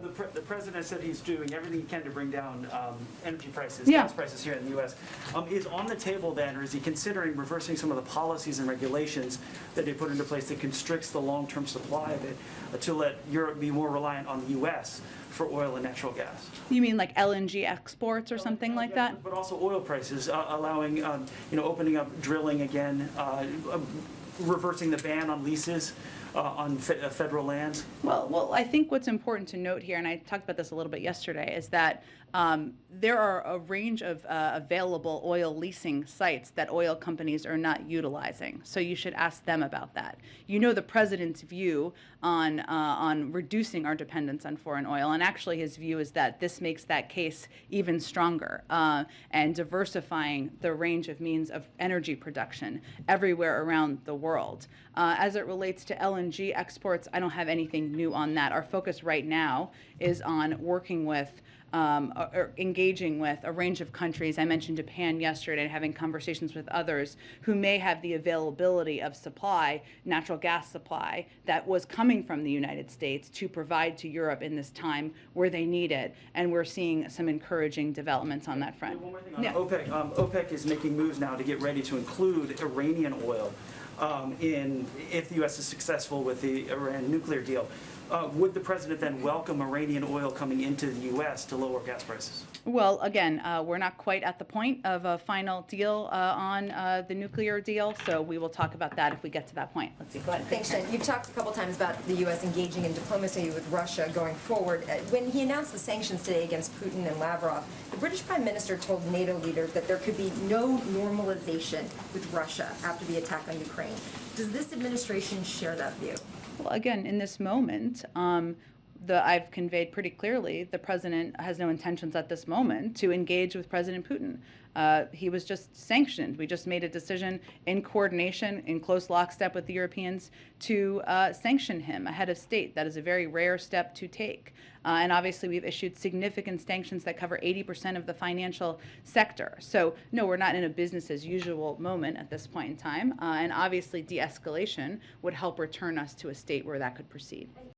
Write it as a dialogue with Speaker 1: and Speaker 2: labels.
Speaker 1: The president said he's doing everything he can to bring down energy prices,
Speaker 2: Yeah.
Speaker 1: gas prices here in the U.S. Is on the table then, or is he considering reversing some of the policies and regulations that they put into place that constricts the long-term supply of it to let Europe be more reliant on the U.S. for oil and natural gas?
Speaker 2: You mean like LNG exports or something like that?
Speaker 1: But also oil prices, allowing, opening up drilling again, reversing the ban on leases on federal lands?
Speaker 2: Well, I think what's important to note here, and I talked about this a little bit yesterday, is that there are a range of available oil leasing sites that oil companies are not utilizing. So you should ask them about that. You know the president's view on reducing our dependence on foreign oil, and actually his view is that this makes that case even stronger and diversifying the range of means of energy production everywhere around the world. As it relates to LNG exports, I don't have anything new on that. Our focus right now is on working with or engaging with a range of countries. I mentioned Japan yesterday, and having conversations with others who may have the availability of supply, natural gas supply, that was coming from the United States to provide to Europe in this time where they need it. And we're seeing some encouraging developments on that front.
Speaker 1: One more thing on OPEC. OPEC is making moves now to get ready to include Iranian oil if the U.S. is successful with the Iran nuclear deal. Would the president then welcome Iranian oil coming into the U.S. to lower gas prices?
Speaker 2: Well, again, we're not quite at the point of a final deal on the nuclear deal, so we will talk about that if we get to that point. Let's see. Go ahead.
Speaker 3: Thanks, Jen. You've talked a couple times about the U.S. engaging in diplomacy with Russia going forward. When he announced the sanctions today against Putin and Lavrov, the British Prime Minister told NATO leaders that there could be no normalization with Russia after the attack on Ukraine. Does this administration share that view?
Speaker 2: Well, again, in this moment, I've conveyed pretty clearly the president has no intentions at this moment to engage with President Putin. He was just sanctioned. We just made a decision in coordination, in close lockstep with the Europeans, to sanction him ahead of state. That is a very rare step to take. And obviously, we've issued significant sanctions that cover 80% of the financial sector. So, no, we're not in a business as usual moment at this point in time. And obviously, de-escalation would help return us to a state where that could proceed.